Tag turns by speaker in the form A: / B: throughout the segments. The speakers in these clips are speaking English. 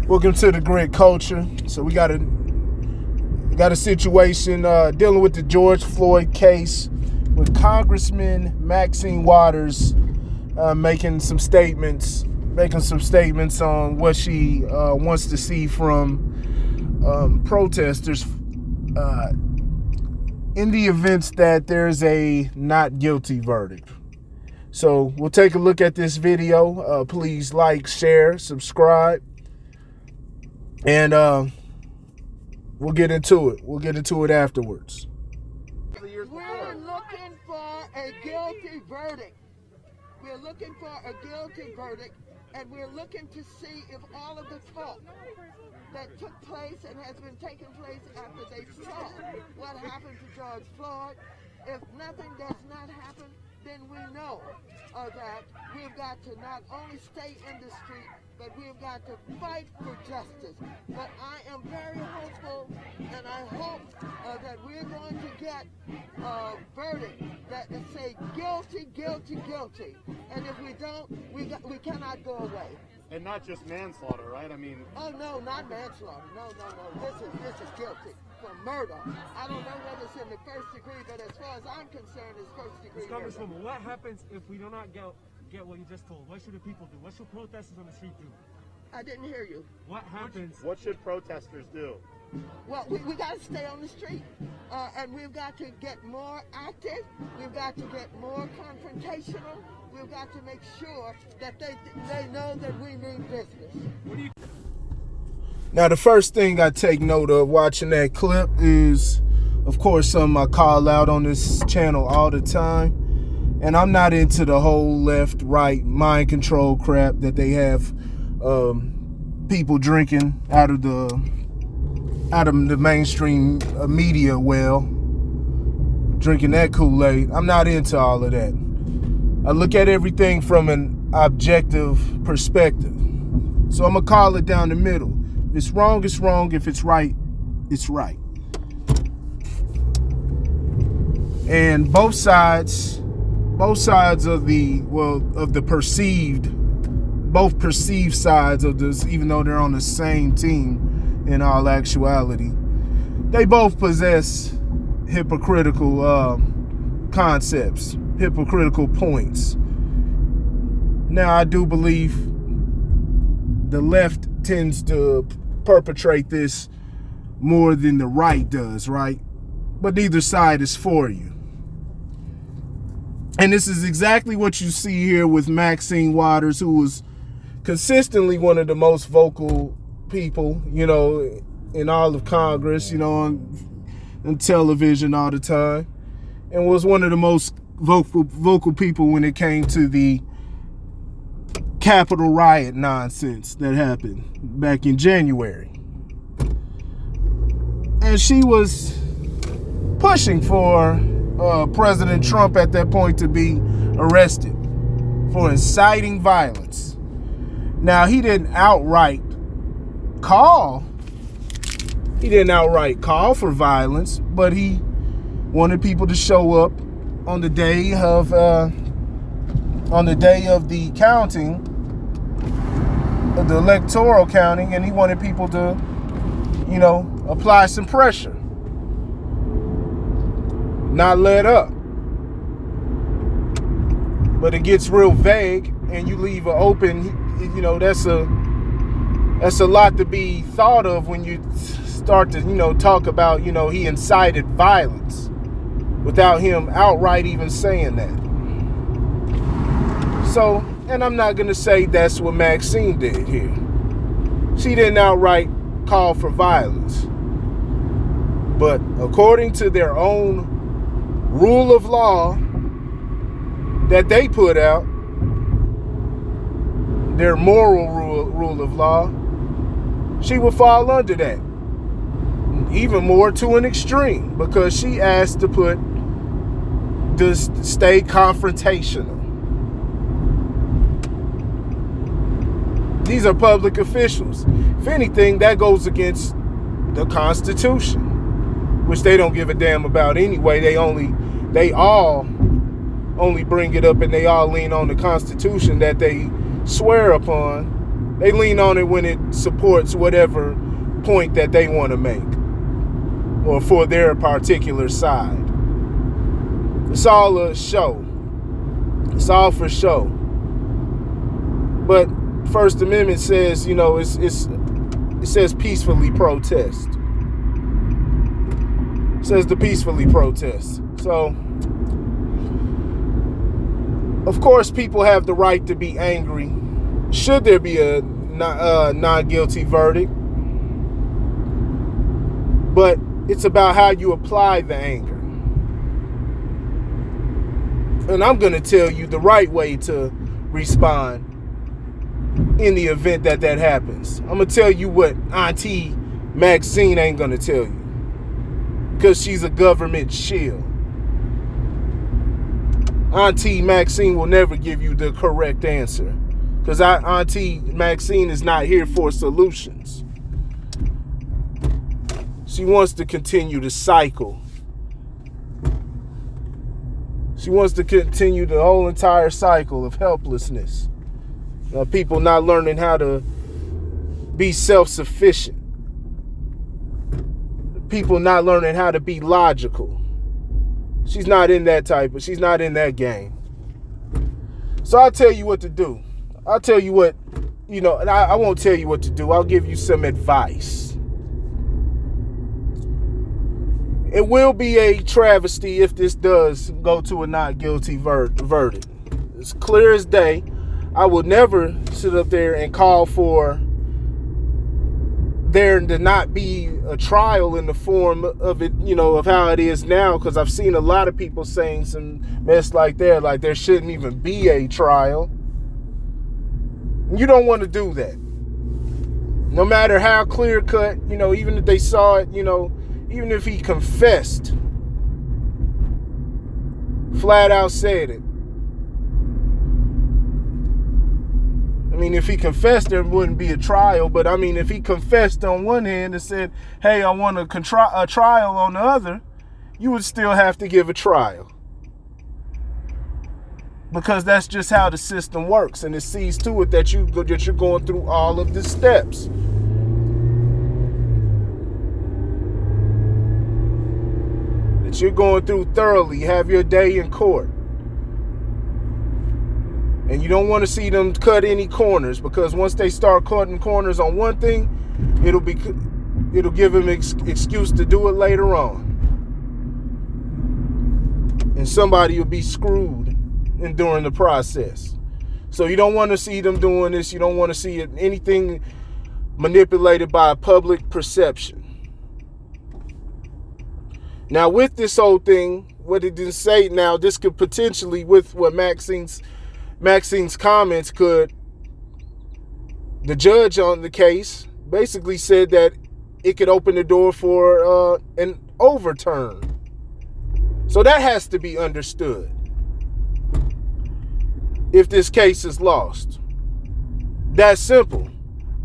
A: Welcome to the Grit Culture. So we got a situation dealing with the George Floyd case with Congressman Maxine Waters making some statements on what she wants to see from protesters in the events that there's a not guilty verdict. So we'll take a look at this video. Please like, share, subscribe. And we'll get into it. We'll get into it afterwards.
B: We're looking for a guilty verdict. We're looking for a guilty verdict, and we're looking to see if all of the talk that took place and has been taking place after they saw what happened to George Floyd, if nothing does not happen, then we know that we've got to not only stay in the street, but we've got to fight for justice. But I am very hopeful, and I hope that we're going to get a verdict that will say guilty, guilty, guilty. And if we don't, we cannot go away.
C: And not just manslaughter, right? I mean...
B: Oh, no, not manslaughter. No. This is guilty for murder. I don't know whether it's in the first degree, but as far as I'm concerned, it's first degree murder.
D: Congresswoman, what happens if we do not get what you just told? What should the people do? What should protesters on the street do?
B: I didn't hear you.
D: What happens?
C: What should protesters do?
B: Well, we got to stay on the street, and we've got to get more active. We've got to get more confrontational. We've got to make sure that they know that we mean business.
A: Now, the first thing I take note of watching that clip is, of course, something I call out on this channel all the time. And I'm not into the whole left, right, mind control crap that they have people drinking out of the mainstream media well, drinking that Kool-Aid. I'm not into all of that. I look at everything from an objective perspective. So I'm going to call it down the middle. If it's wrong, it's wrong. If it's right, it's right. And both sides of the perceived sides of this, even though they're on the same team in all actuality, they both possess hypocritical concepts, hypocritical points. Now, I do believe the left tends to perpetrate this more than the right does, right? But neither side is for you. And this is exactly what you see here with Maxine Waters, who was consistently one of the most vocal people, in all of Congress, on television all the time, and was one of the most vocal people when it came to the Capitol riot nonsense that happened back in January. And she was pushing for President Trump at that point to be arrested for inciting violence. Now, he didn't outright call for violence, but he wanted people to show up on the day of the counting, of the electoral counting, and he wanted people to, apply some pressure. Not let up. But it gets real vague, and you leave it open. That's a lot to be thought of when you start to talk about he incited violence without him outright even saying that. So, and I'm not gonna say that's what Maxine did here. She didn't outright call for violence, but according to their own rule of law that they put out, their moral rule of law, she will fall under that. Even more to an extreme, because she asked to stay confrontational. These are public officials. If anything, that goes against the Constitution, which they don't give a damn about anyway. They all only bring it up, and they all lean on the Constitution that they swear upon They lean on it when it supports whatever point that they want to make, or for their particular side. It's all a show. It's all for show. But First Amendment says, it says peacefully protest. It says to peacefully protest. So, of course, people have the right to be angry. Should there be a non-guilty verdict? But it's about how you apply the anger. And I'm going to tell you the right way to respond in the event that happens. I'm going to tell you what Auntie Maxine ain't going to tell you, because she's a government shield. Auntie Maxine will never give you the correct answer, because Auntie Maxine is not here for solutions. She wants to continue the cycle. She wants to continue the whole entire cycle of helplessness. People not learning how to be self-sufficient. People not learning how to be logical. She's not in that she's not in that game. So I'll tell you what to do. I'll tell you what, and I won't tell you what to do. I'll give you some advice. It will be a travesty if this does go to a not guilty verdict. It's clear as day. I would never sit up there and call for there to not be a trial in the form of it, of how it is now, because I've seen a lot of people saying some mess like that, like there shouldn't even be a trial. You don't want to do that. No matter how clear cut, even if they saw it, even if he confessed, flat out said it. If he confessed, there wouldn't be a trial. But if he confessed on one hand and said, hey, I want a trial on the other, you would still have to give a trial. Because that's just how the system works. And it sees to it that you're going through all of the steps. That you're going through thoroughly. Have your day in court. And you don't want to see them cut any corners, because once they start cutting corners on one thing, it'll give them excuse to do it later on. And somebody will be screwed during the process. So you don't want to see them doing this. You don't want to see anything manipulated by public perception. Now, with this whole thing, what it didn't say, now this could potentially, with what Maxine's comments, the judge on the case basically said that it could open the door for an overturn. So that has to be understood if this case is lost. That's simple.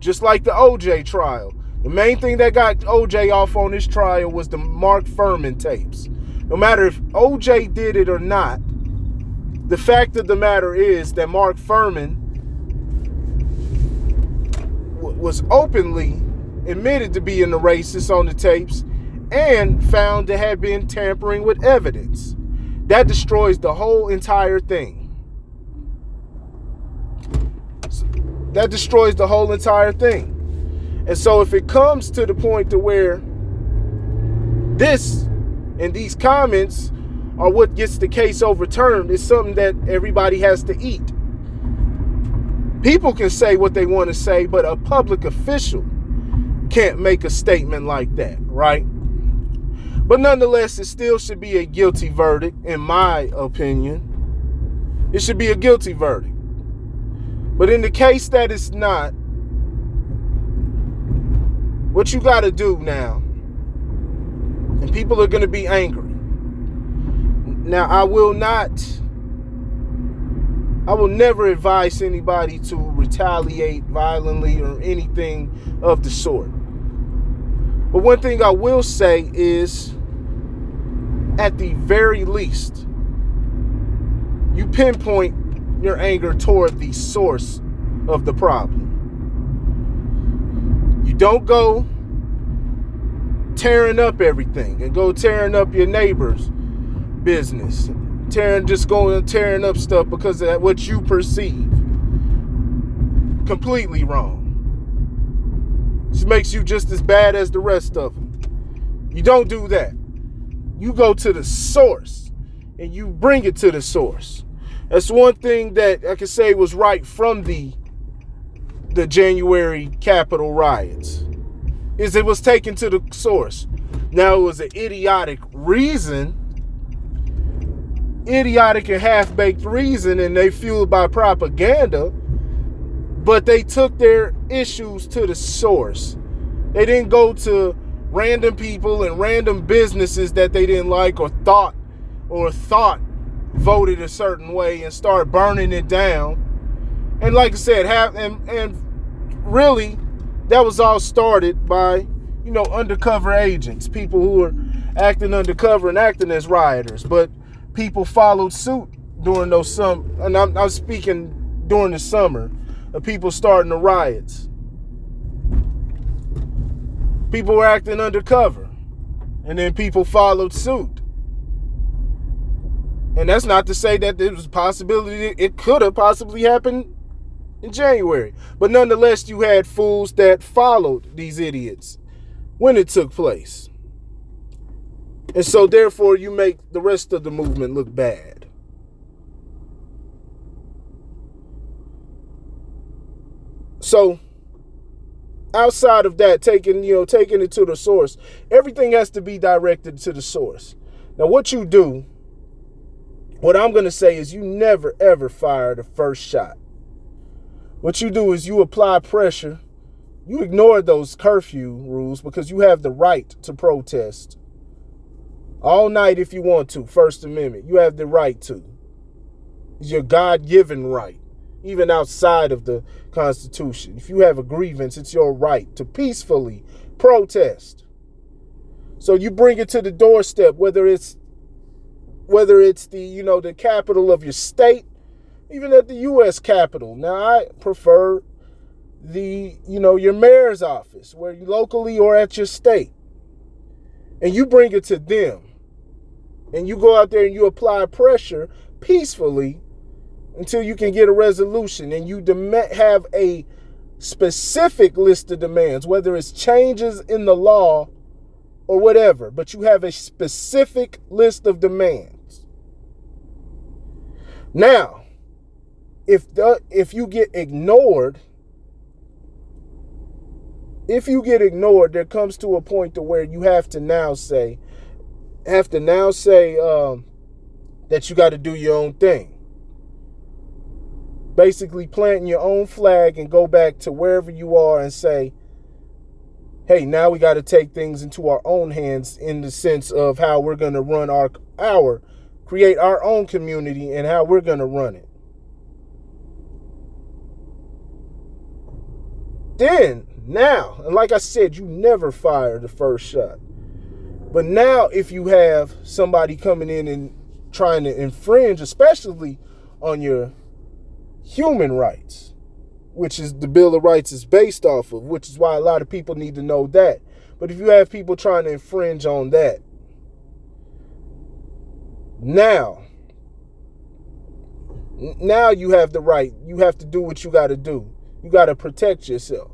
A: Just like the OJ trial. The main thing that got OJ off on this trial was the Mark Fuhrman tapes. No matter if OJ did it or not, the fact of the matter is that Mark Fuhrman was openly admitted to being a racist on the tapes and found to have been tampering with evidence. That destroys the whole entire thing. That destroys the whole entire thing. And so if it comes to the point to where this and these comments are what gets the case overturned, it's something that everybody has to eat. People can say what they want to say, but a public official can't make a statement like that, right? But nonetheless, it still should be a guilty verdict, in my opinion. It should be a guilty verdict. But in the case that it's not, what you got to do now, and people are going to be angry. Now, I will never advise anybody to retaliate violently or anything of the sort. But one thing I will say is, at the very least, you pinpoint your anger toward the source of the problem. don't go tearing up everything and go tearing up your neighbor's business. Just going and tearing up stuff because of what you perceive. Completely wrong. This makes you just as bad as the rest of them. You don't do that. You go to the source and you bring it to the source. That's one thing that I can say was right from the January Capitol riots, is it was taken to the source. Now, it was an idiotic and half-baked reason, and they fueled by propaganda, but they took their issues to the source. They didn't go to random people and random businesses that they didn't like or thought voted a certain way and start burning it down. And like I said, and really, that was all started by, undercover agents, people who were acting undercover and acting as rioters. But people followed suit during those and I'm speaking during the summer of people starting the riots. People were acting undercover, and then people followed suit. And that's not to say that there was a possibility it could have possibly happened in January. But nonetheless, you had fools that followed these idiots when it took place. And so therefore, you make the rest of the movement look bad. So outside of that, taking it to the source, everything has to be directed to the source. Now, what I'm going to say is you never, ever fire the first shot. What you do is you apply pressure. You ignore those curfew rules because you have the right to protest all night if you want to. First Amendment. You have the right to. It's your God-given right, even outside of the Constitution. If you have a grievance, it's your right to peacefully protest. So you bring it to the doorstep, whether it's the, the capital of your state, even at the U.S. Capitol. Now, I prefer your mayor's office, where you locally or at your state. And you bring it to them. And you go out there and you apply pressure peacefully until you can get a resolution. And you have a specific list of demands, whether it's changes in the law or whatever. But you have a specific list of demands. Now, if you get ignored, there comes to a point to where you have to now say that you got to do your own thing. Basically planting your own flag and go back to wherever you are and say, hey, now we got to take things into our own hands in the sense of how we're going to run create our own community and how we're going to run it. Then, now, and like I said, you never fire the first shot. But now if you have somebody coming in and trying to infringe, especially on your human rights, which is the Bill of Rights is based off of, which is why a lot of people need to know that. But if you have people trying to infringe on that, now you have the right. You have to do what you got to do. You got to protect yourself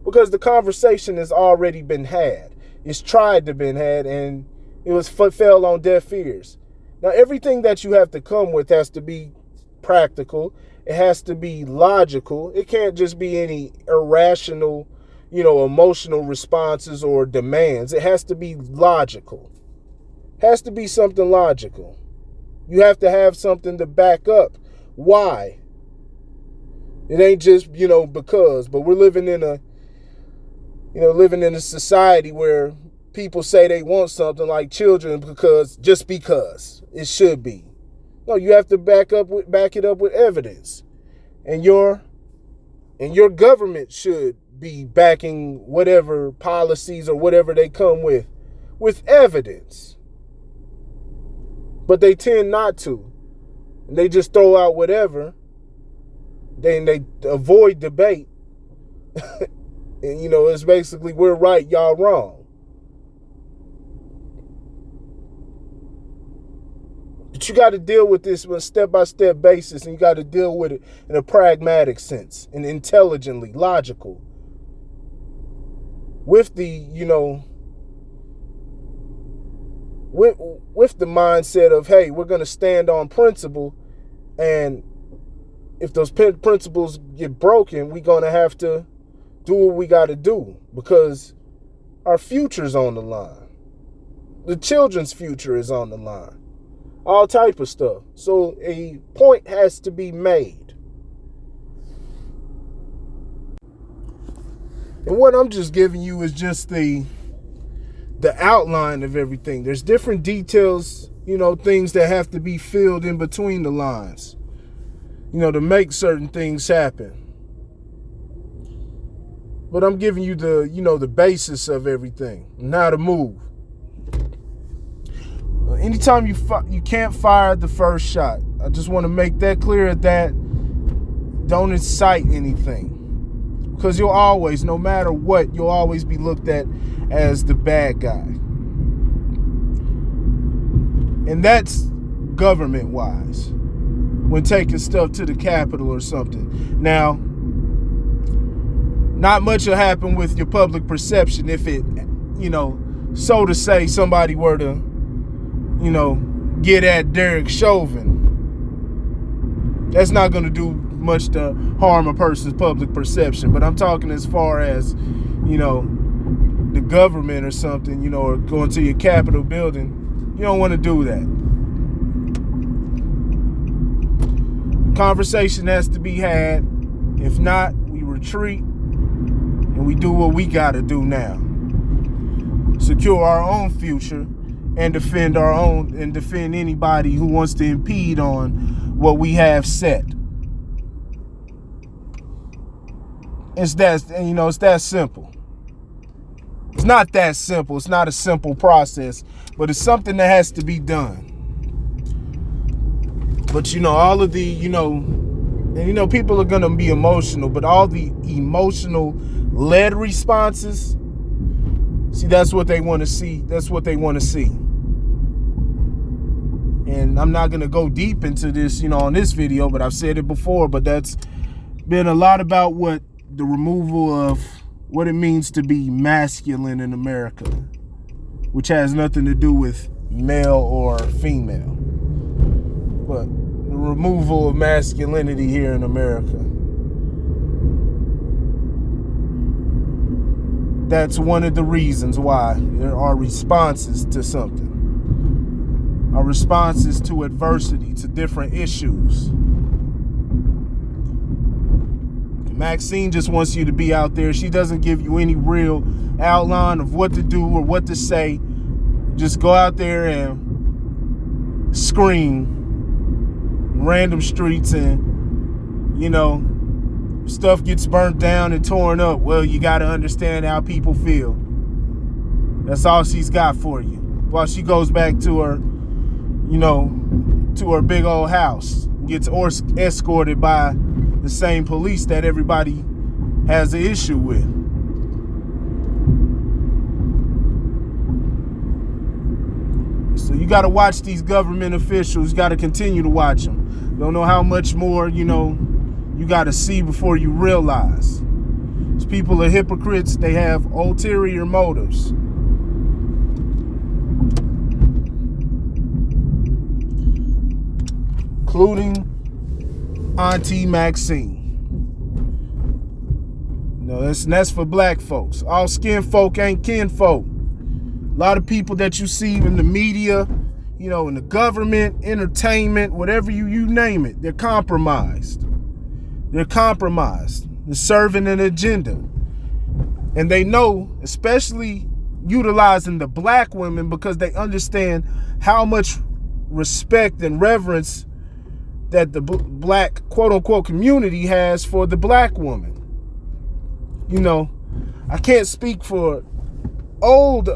A: because the conversation has already been had. It's tried to been had, and it fell on deaf ears. Now, everything that you have to come with has to be practical. It has to be logical. It can't just be any irrational, emotional responses or demands. It has to be logical. It has to be something logical. You have to have something to back up. Why? It ain't just, because, but we're living in a society where people say they want something like children because it should be. No, you have to back it up with evidence. And your government should be backing whatever policies or whatever they come with evidence. But they tend not to. They just throw out whatever. Then they avoid debate. And, you know, it's basically we're right, y'all wrong. But you got to deal with this on a step-by-step basis, and you got to deal with it in a pragmatic sense and intelligently, logical. With the, you know, with the mindset of, hey, we're going to stand on principle, and if those principles get broken, we're going to have to do what we got to do, because our future's on the line. The children's future is on the line. All type of stuff. So a point has to be made. And what I'm just giving you is just the outline of everything. There's different details, you know, things that have to be filled in between the lines, you know, to make certain things happen. But I'm giving you the, you know, the basis of everything and how to move. Anytime you can't fire at the first shot. I just want to make that clear, that don't incite anything. Because you'll always, no matter what, you'll always be looked at as the bad guy. And that's government-wise, when taking stuff to the Capitol or something. Now, not much will happen with your public perception if it, you know, so to say, somebody were to, you know, get at Derek Chauvin. That's not going to do much to harm a person's public perception. But I'm talking as far as, you know, the government or something, you know, or going to your Capitol building. You don't want to do that. Conversation has to be had. If not, we retreat and we do what we got to do now. Secure our own future and defend our own, and defend anybody who wants to impede on what we have set. It's that, you know, it's that simple. It's not that simple. It's not a simple process, but it's something that has to be done. But, you know, all of the, you know, and, you know, people are going to be emotional, but all the emotional led responses, see, that's what they want to see. That's what they want to see. And I'm not going to go deep into this, you know, on this video, but I've said it before, but that's been a lot about what the removal of what it means to be masculine in America, which has nothing to do with male or female, but the removal of masculinity here in America. That's one of the reasons why there are responses to something. Our responses to adversity, to different issues. Maxine just wants you to be out there. She doesn't give you any real outline of what to do or what to say. Just go out there and scream random streets, and, you know, stuff gets burnt down and torn up. Well, you got to understand how people feel. That's all she's got for you. While she goes back to her, you know, to her big old house, gets escorted by the same police that everybody has an issue with. So you got to watch these government officials. You got to continue to watch them. Don't know how much more, you know, you got to see before you realize. These people are hypocrites. They have ulterior motives. Including Auntie Maxine. No, that's for black folks. All skin folk ain't kin folk. A lot of people that you see in the media, you know, in the government, entertainment, whatever you name it, they're compromised. They're compromised. They're serving an agenda. And they know, especially utilizing the black women, because they understand how much respect and reverence that the black quote-unquote community has for the black woman. You know, I can't speak for old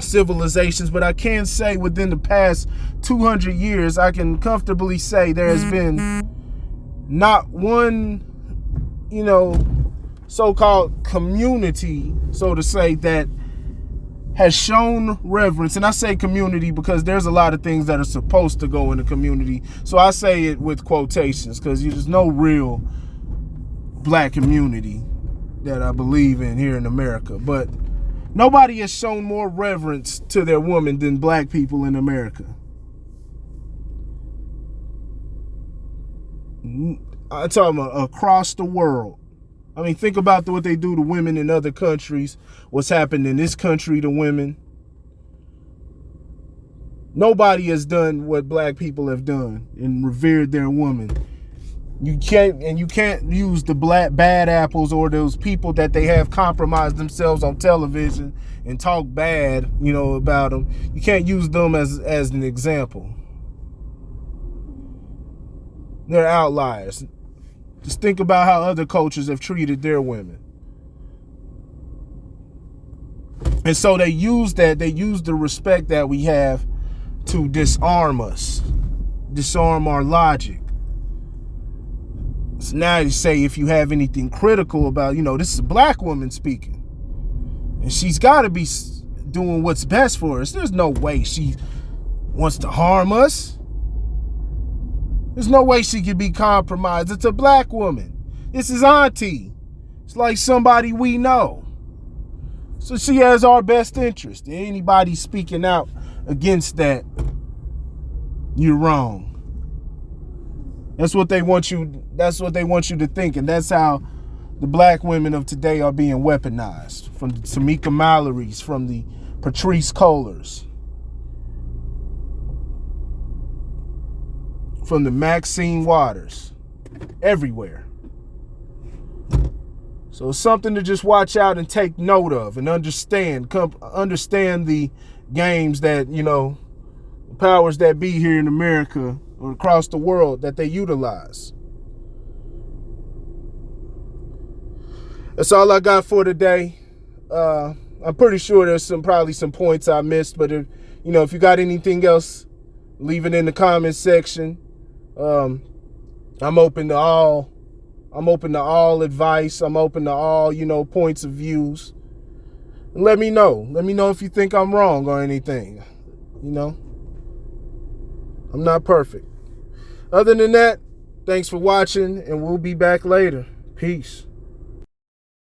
A: civilizations, but I can say within the past 200 years, I can comfortably say there has been not one, you know, so-called community, so to say, that has shown reverence. And I say community because there's a lot of things that are supposed to go in the community. So I say it with quotations because there's no real black community that I believe in here in America. But nobody has shown more reverence to their woman than black people in America. I'm talking about across the world. I mean, think about what they do to women in other countries. What's happened in this country to women. Nobody has done what black people have done and revered their woman. You can't use the bad apples or those people that they have compromised themselves on television and talk bad, about them. You can't use them as an example. They're outliers. Just think about how other cultures have treated their women. And so they use the respect that we have to disarm us, disarm our logic. So now you say if you have anything critical about, this is a black woman speaking. And she's got to be doing what's best for us. There's no way she wants to harm us. There's no way she could be compromised. It's a black woman. This is Auntie. It's like somebody we know. So she has our best interest. Anybody speaking out against that, you're wrong. That's what they want you to think. And that's how the black women of today are being weaponized. From the Tamika Mallory's, from the Patrice Kohlers, from the Maxine Waters, everywhere. So it's something to just watch out and take note of and understand the games that, the powers that be here in America or across the world that they utilize. That's all I got for today. I'm pretty sure there's probably some points I missed, but if you got anything else, leave it in the comment section. I'm open to all advice. I'm open to all, points of views. And let me know. Let me know if you think I'm wrong or anything. I'm not perfect. Other than that, thanks for watching, and we'll be back later. Peace.